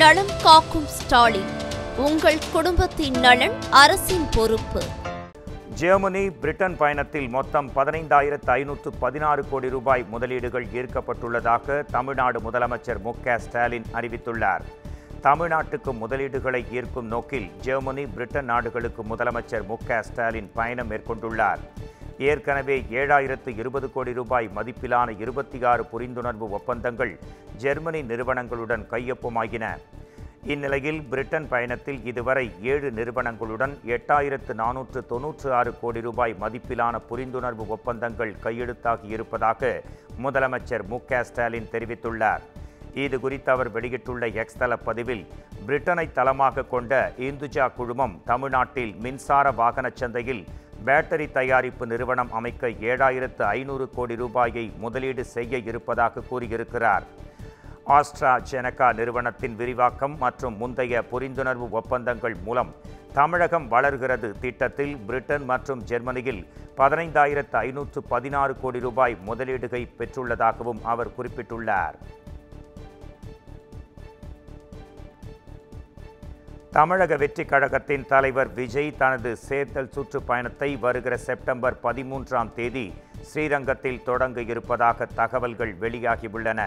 நலம் காக்கும் ஸ்டாலின், உங்கள் குடும்பத்தின் நலன் அரசின் பொறுப்பு. ஜெர்மனி பிரிட்டன் பயணத்தில் மொத்தம் 15,516 கோடி ரூபாய் முதலீடுகள் ஈர்க்கப்பட்டுள்ளதாக தமிழ்நாடு முதலமைச்சர் மு.க. ஸ்டாலின் அறிவித்துள்ளார். தமிழ்நாட்டுக்கு முதலீடுகளை ஈர்க்கும் நோக்கில் ஜெர்மனி பிரிட்டன் நாடுகளுக்கு முதலமைச்சர் மு.க. ஸ்டாலின் பயணம் மேற்கொண்டுள்ளார். ஏற்கனவே 7,020 கோடி ரூபாய் மதிப்பிலான 26 புரிந்துணர்வு ஒப்பந்தங்கள் ஜெர்மனி நிறுவனங்களுடன் கையொப்பமாகின. இந்நிலையில் பிரிட்டன் பயணத்தில் இதுவரை 7 நிறுவனங்களுடன் 8,496 கோடி ரூபாய் மதிப்பிலான புரிந்துணர்வு ஒப்பந்தங்கள் கையெழுத்தாகி இருப்பதாக முதலமைச்சர் மு.க. ஸ்டாலின் தெரிவித்துள்ளார். இது குறித்து அவர் வெளியிட்டுள்ள எக்ஸ் தள பதிவில், பிரிட்டனை தளமாக கொண்ட இந்துஜா குழுமம் தமிழ்நாட்டில் மின்சார வாகன சந்தையில் பேட்டரி தயாரிப்பு நிறுவனம் அமைக்க 7,500 கோடி ரூபாயை முதலீடு செய்ய இருப்பதாக கூறியிருக்கிறார். ஆஸ்ட்ராஜெனகா நிறுவனத்தின் விரிவாக்கம் மற்றும் முந்தைய புரிந்துணர்வு ஒப்பந்தங்கள் மூலம் தமிழகம் வளர்கிறது திட்டத்தில் பிரிட்டன் மற்றும் ஜெர்மனியில் 15,516 கோடி ரூபாய் முதலீடுகை பெற்றுள்ளதாகவும் அவர் குறிப்பிட்டுள்ளார். தமிழக வெற்றிக் கழகத்தின் தலைவர் விஜய் தனது தேர்தல் சுற்றுப்பயணத்தை வருகிற செப்டம்பர் 13ஆம் தேதி ஸ்ரீரங்கத்தில் தொடங்க இருப்பதாக தகவல்கள் வெளியாகியுள்ளன.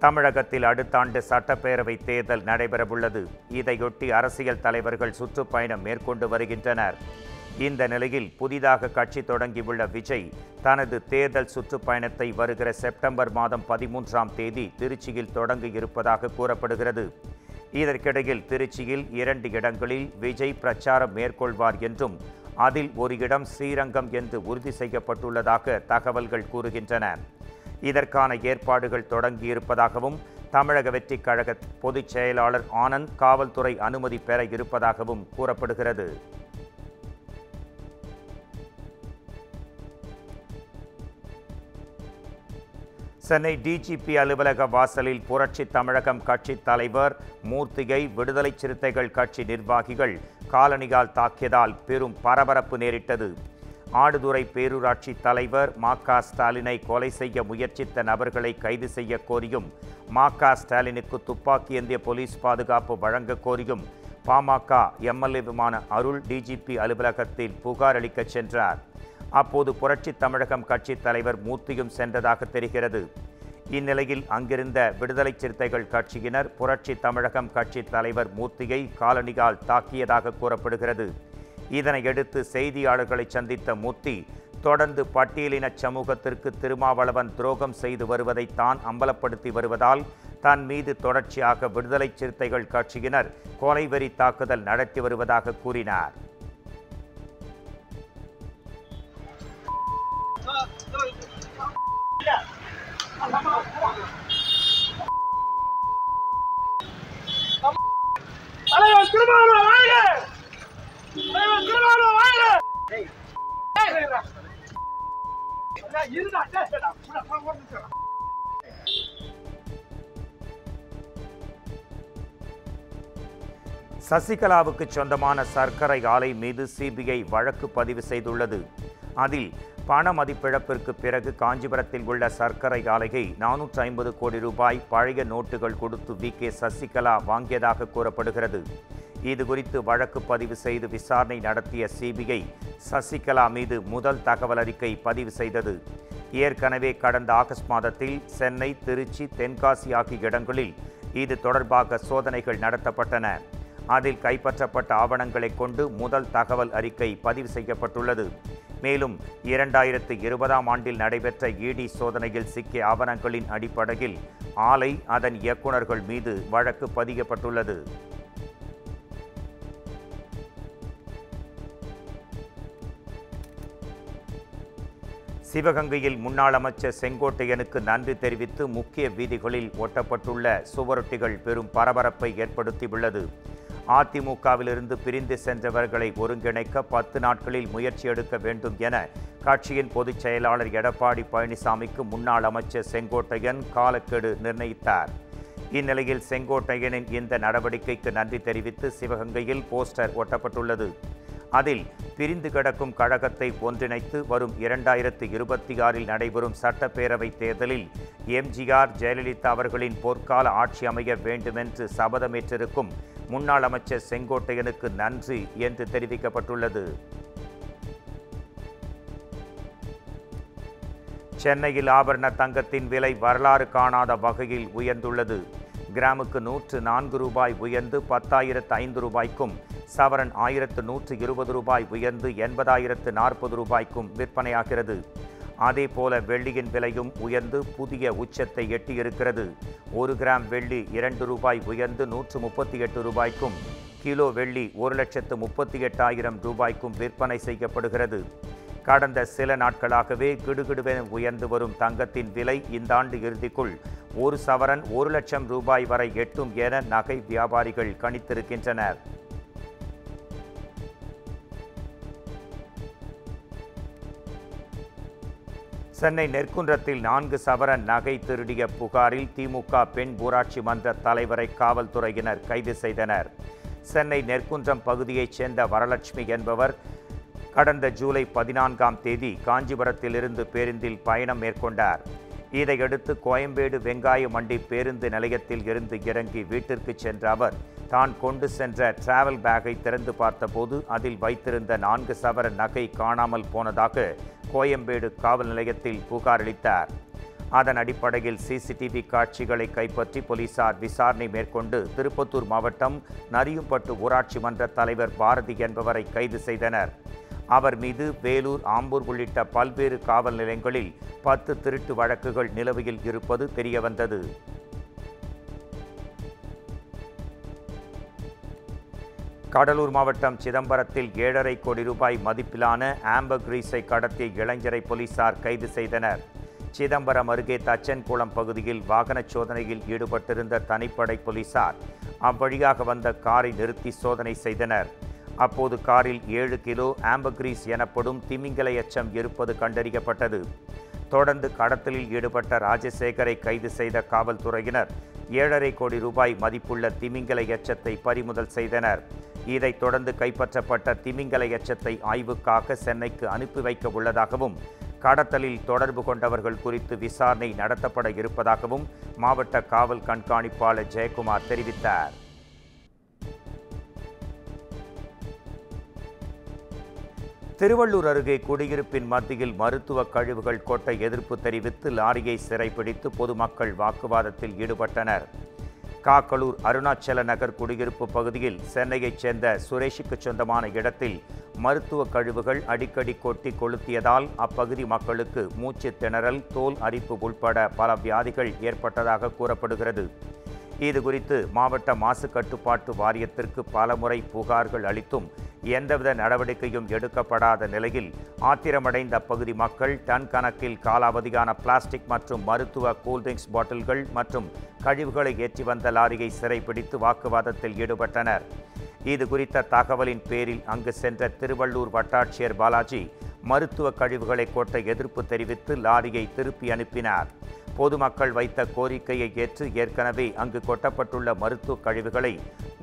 தமிழகத்தில் அடுத்த ஆண்டு சட்டப்பேரவை தேர்தல் நடைபெறவுள்ளது. இதையொட்டி அரசியல் தலைவர்கள் சுற்றுப்பயணம் மேற்கொண்டு வருகின்றனர். இந்த நிலையில் புதிதாக கட்சி தொடங்கியுள்ள விஜய் தனது தேர்தல் சுற்றுப்பயணத்தை வருகிற செப்டம்பர் மாதம் 13ஆம் தேதி திருச்சியில் தொடங்க இருப்பதாக கூறப்படுகிறது. இதற்கிடையில் திருச்சியில் 2 இடங்களில் விஜய் பிரச்சாரம் மேற்கொள்வார் என்றும் அதில் ஒரு இடம் ஸ்ரீரங்கம் என்று உறுதி செய்யப்பட்டுள்ளதாக தகவல்கள் கூறுகின்றன. இதற்கான ஏற்பாடுகள் தொடங்கியிருப்பதாகவும் தமிழக வெற்றிக் கழக பொதுச் செயலாளர் ஆனந்த் காவல்துறை அனுமதி பெற இருப்பதாகவும் கூறப்படுகிறது. சென்னை டிஜிபி அலுவலக வாசலில் புரட்சி தமிழகம் கட்சி தலைவர் மூர்த்தியை விடுதலை சிறுத்தைகள் கட்சி நிர்வாகிகள் காலணியால் தாக்கியதால் பெரும் பரபரப்பு நேரிட்டது. ஆடுதுறை பேரூராட்சி தலைவர் ம.க. ஸ்டாலினை கொலை செய்ய முயற்சித்த நபர்களை கைது செய்ய கோரியும், ம.க. ஸ்டாலினுக்கு துப்பாக்கி ஏந்திய போலீஸ் பாதுகாப்பு வழங்க கோரியும் பாமக எம்எல்ஏவுமான அருள் டிஜிபி அலுவலகத்தில் புகார் அளிக்க சென்றார். அப்போது புரட்சி தமிழகம் கட்சி தலைவர் மூர்த்தியும் சென்றதாக தெரிகிறது. இந்நிலையில் அங்கிருந்த விடுதலை சிறுத்தைகள் கட்சியினர் புரட்சி தமிழகம் கட்சி தலைவர் மூர்த்தியை காலணியால் தாக்கியதாக கூறப்படுகிறது. இதனையடுத்து செய்தியாளர்களை சந்தித்த மூர்த்தி, தொடர்ந்து பட்டியலின சமூகத்திற்கு திருமாவளவன் துரோகம் செய்து வருவதை தான் அம்பலப்படுத்தி வருவதால் தன் மீது தொடர்ச்சியாக விடுதலை சிறுத்தைகள் கட்சியினர் கொலைவெறி தாக்குதல் நடத்தி வருவதாக கூறினார். சசிகலாவுக்கு சொந்தமான சர்க்கரை ஆலை மீது சிபிஐ வழக்கு பதிவு செய்துள்ளது. அதில் பண மதிப்பிழப்பிற்கு பிறகு காஞ்சிபுரத்தில் உள்ள சர்க்கரை ஆலையை 450 கோடி ரூபாய் பழைய நோட்டுகள் கொடுத்து வி.கே. சசிகலா வாங்கியதாக கூறப்படுகிறது. இதுகுறித்து வழக்கு பதிவு செய்து விசாரணை நடத்திய சிபிஐ சசிகலா மீது முதல் தகவல் அறிக்கை பதிவு செய்தது. ஏற்கனவே கடந்த ஆகஸ்ட் மாதத்தில் சென்னை, திருச்சி, தென்காசி ஆகிய இடங்களில் இது தொடர்பாக சோதனைகள் நடத்தப்பட்டன. அதில் கைப்பற்றப்பட்ட ஆவணங்களை கொண்டு முதல் தகவல் அறிக்கை பதிவு செய்யப்பட்டுள்ளது. மேலும் 2020ஆம் ஆண்டில் நடைபெற்ற இடி சோதனையில் சிக்கிய ஆவணங்களின் அடிப்படையில் ஆலை, அதன் இயக்குநர்கள் மீது வழக்கு பதியப்பட்டுள்ளது. சிவகங்கையில் முன்னாள் அமைச்சர் செங்கோட்டையனுக்கு நன்றி தெரிவித்து முக்கிய வீதிகளில் ஒட்டப்பட்டுள்ள சுவரொட்டிகள் பெரும் பரபரப்பை ஏற்படுத்தியுள்ளது. அதிமுகவிலிருந்து பிரிந்து சென்றவர்களை ஒருங்கிணைக்க 10 நாட்களில் முயற்சி எடுக்க வேண்டும் என கட்சியின் பொதுச் செயலாளர் எடப்பாடி பழனிசாமிக்கு முன்னாள் அமைச்சர் செங்கோட்டையன் காலக்கெடு நிர்ணயித்தார். இந்நிலையில் செங்கோட்டையனின் இந்த நடவடிக்கைக்கு நன்றி தெரிவித்து சிவகங்கையில் போஸ்டர் ஒட்டப்பட்டுள்ளது. அதில் பிரிந்து கிடக்கும் கழகத்தை ஒன்றிணைத்து வரும் 2026 நடைபெறும் சட்டப்பேரவைத் தேர்தலில் எம்ஜிஆர் ஜெயலலிதா அவர்களின் பொற்கால ஆட்சி அமைய வேண்டுமென்று சபதமேற்றிருக்கும் முன்னாள் அமைச்சர் செங்கோட்டையனுக்கு நன்றி என்று தெரிவிக்கப்பட்டுள்ளது. சென்னையில் ஆபரண தங்கத்தின் விலை வரலாறு காணாத வகையில் உயர்ந்துள்ளது. கிராமுக்கு 104 ரூபாய் உயர்ந்து 10,005 ரூபாய்க்கும், சவரன் 1,120 ரூபாய் உயர்ந்து 80,040 ரூபாய்க்கும் விற்பனையாகிறது. அதேபோல வெள்ளியின் விலையும் உயர்ந்து புதிய உச்சத்தை எட்டியிருக்கிறது. 1 கிராம் வெள்ளி 2 ரூபாய் உயர்ந்து 138 ரூபாய்க்கும், கிலோ வெள்ளி 1,38,000 ரூபாய்க்கும் விற்பனை செய்யப்படுகிறது. கடந்த சில நாட்களாகவே கிடுகிடுவென உயர்ந்து வரும் தங்கத்தின் விலை இந்த ஆண்டு இறுதிக்குள் 1 சவரன் 1 லட்சம் ரூபாய் வரை எட்டும் என நகை வியாபாரிகள் கணித்திருக்கின்றனர். சென்னை நெற்குன்றத்தில் 4 சவரன் நகை திருடிய புகாரில் திமுக பெண் ஊராட்சி மன்ற தலைவரை காவல்துறையினர் கைது செய்தனர். சென்னை நெற்குன்றம் பகுதியைச் சேர்ந்த வரலட்சுமி என்பவர் கடந்த ஜூலை 14ஆம் தேதி காஞ்சிபுரத்திலிருந்து பேருந்தில் பயணம் மேற்கொண்டார். இதையடுத்து கோயம்பேடு வெங்காய மண்டி பேருந்து நிலையத்தில் இருந்து இறங்கி வீட்டிற்கு சென்ற அவர் தான் கொண்டு சென்ற டிராவல் பேக்கை திறந்து பார்த்தபோது அதில் வைத்திருந்த 4 சவரன் நகை காணாமல் போனதாக கோயம்பேடு காவல் நிலையத்தில் புகார் அளித்தார். அதன் அடிப்படையில் சிசிடிவி காட்சிகளை கைப்பற்றி போலீசார் விசாரணை மேற்கொண்டு திருப்பத்தூர் மாவட்டம் நரியும்பட்டு ஊராட்சி மன்ற தலைவர் பாரதி என்பவரை கைது செய்தனர். அவர் மீது வேலூர், ஆம்பூர் உள்ளிட்ட பல்வேறு காவல் நிலையங்களில் 10 திருட்டு வழக்குகள் நிலுவையில் இருப்பது தெரியவந்தது. கடலூர் மாவட்டம் சிதம்பரத்தில் 7.5 கோடி ரூபாய் மதிப்பிலான ஆம்பர்கிரீஸை கடத்திய இளைஞரை போலீசார் கைது செய்தனர். சிதம்பரம் அருகே தச்சன்குளம் பகுதியில் வாகன சோதனையில் ஈடுபட்டிருந்த தனிப்படை போலீசார் அவ்வழியாக வந்த காரை நிறுத்தி சோதனை செய்தனர். அப்போது காரில் 7 கிலோ ஆம்பர்கிரீஸ் எனப்படும் திமிங்கல எச்சம் இருப்பது கண்டறியப்பட்டது. தொடர்ந்து கடத்தலில் ஈடுபட்ட ராஜசேகரை கைது செய்த காவல்துறையினர் 7.5 கோடி ரூபாய் மதிப்புள்ள திமிங்கல எச்சத்தை பறிமுதல் செய்தனர். இதைத் தொடர்ந்து கைப்பற்றப்பட்ட திமிங்கல எச்சத்தை ஆய்வுக்காக சென்னைக்கு அனுப்பி வைக்க உள்ளதாகவும், கடத்தலில் தொடர்பு கொண்டவர்கள் குறித்து விசாரணை நடத்தப்பட இருப்பதாகவும் மாவட்ட காவல் கண்காணிப்பாளர் ஜெயக்குமார் தெரிவித்தார். திருவள்ளூர் அருகே குடியிருப்பின் மத்தியில் மருத்துவ கழிவுகள் கொட்ட எதிர்ப்பு தெரிவித்து லாரியை சிறைப்பிடித்து பொதுமக்கள் வாக்குவாதத்தில் ஈடுபட்டனர். காக்கலூர் அருணாச்சல நகர் குடியிருப்பு பகுதியில் சென்னையைச் சேர்ந்த சுரேஷுக்கு சொந்தமான இடத்தில் மருத்துவ கழிவுகள் அடிக்கடி கொட்டி கொளுத்தியதால் அப்பகுதி மக்களுக்கு மூச்சு திணறல், தோல் அரிப்பு உள்பட பல வியாதிகள் ஏற்பட்டதாக கூறப்படுகிறது. இதுகுறித்து மாவட்ட மாசு கட்டுப்பாட்டு வாரியத்திற்கு பலமுறை புகார்கள் அளித்தும் எந்தவித நடவடிக்கையும் எடுக்கப்படாத நிலையில் ஆத்திரமடைந்த அப்பகுதி மக்கள் டன் கணக்கில் காலாவதியான பிளாஸ்டிக் மற்றும் மருத்துவ கூல்ட்ரிங்க்ஸ் பாட்டில்கள் மற்றும் கழிவுகளை ஏற்றி வந்த லாரியை சிறைப்பிடித்து வாக்குவாதத்தில் ஈடுபட்டனர். இது குறித்த தகவலின் பேரில் அங்கு சென்ற திருவள்ளூர் வட்டாட்சியர் பாலாஜி மருத்துவ கழிவுகளை கொட்ட எதிர்ப்பு தெரிவித்து லாரியை திருப்பி அனுப்பினார். பொதுமக்கள் வைத்த கோரிக்கையை ஏற்று ஏற்கனவே அங்கு கொட்டப்பட்டுள்ள மருத்துவ கழிவுகளை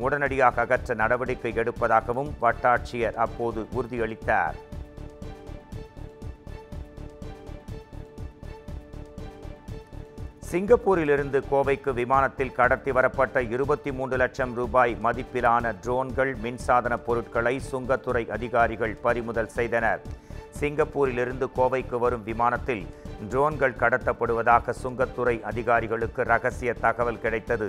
உடனடியாக அகற்ற நடவடிக்கை எடுப்பதாகவும் வட்டாட்சியர் அப்போது உறுதியளித்தார். சிங்கப்பூரிலிருந்து கோவைக்கு விமானத்தில் கடத்தி வரப்பட்ட 23 லட்சம் ரூபாய் மதிப்பிலான ட்ரோன்கள், மின்சாதன பொருட்களை சுங்கத்துறை அதிகாரிகள் பறிமுதல் செய்தனர். சிங்கப்பூரிலிருந்து கோவைக்கு வரும் விமானத்தில் ட்ரோன்கள் கடத்தப்படுவதாக சுங்கத்துறை அதிகாரிகளுக்கு ரகசிய தகவல் கிடைத்தது.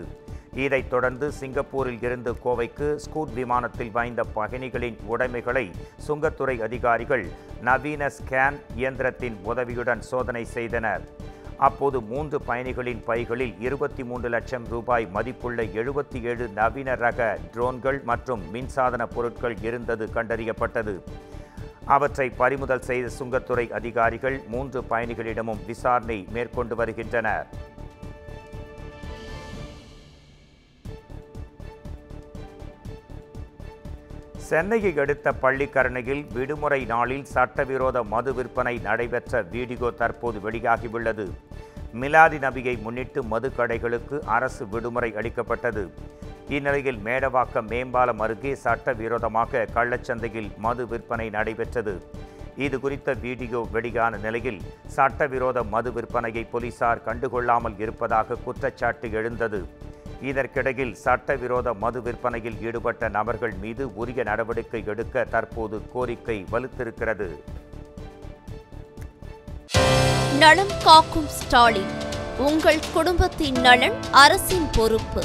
இதைத் தொடர்ந்து சிங்கப்பூரில் இருந்து கோவைக்கு ஸ்கூட் விமானத்தில் வாய்ந்த பயணிகளின் உடைமைகளை சுங்கத்துறை அதிகாரிகள் நவீன ஸ்கேன் இயந்திரத்தின் உதவியுடன் சோதனை செய்தனர். அப்போது 3 பயணிகளின் பைகளில் 23 லட்சம் ரூபாய் மதிப்புள்ள 77 நவீன ரக ட்ரோன்கள் மற்றும் மின்சாதன பொருட்கள் இருந்தது கண்டறியப்பட்டது. அவற்றை பறிமுதல் செய்த சுங்கத்துறை அதிகாரிகள் 3 பயணிகளிடமும் விசாரணை மேற்கொண்டு வருகின்றனர். சென்னையை அடுத்த பள்ளிக்கரணையில் விடுமுறை நாளில் சட்டவிரோத மது விற்பனை நடைபெற்ற வீடியோ தற்போது வெளியாகியுள்ளது. மிலாதி நபியை முன்னிட்டு மதுக்கடைகளுக்கு அரசு விடுமுறை அளிக்கப்பட்டது. இந்நிலையில் மேடவாக்கம் மேம்பாலம் அருகே சட்டவிரோதமாக கள்ளச்சந்தையில் மது விற்பனை நடைபெற்றது. இது குறித்த வீடியோ வெளியான நிலையில் சட்டவிரோத மது விற்பனையை போலீசார் கண்டுகொள்ளாமல் இருப்பதாக குற்றச்சாட்டு எழுந்தது. இதற்கிடையில் சட்டவிரோத மது விற்பனையில் ஈடுபட்ட நபர்கள் மீது உரிய நடவடிக்கை எடுக்க தற்போது கோரிக்கை வலுத்திருக்கிறது. நலம் காக்கும் ஸ்டாலின், உங்கள் குடும்பத்தின் நலன் அரசின் பொறுப்பு.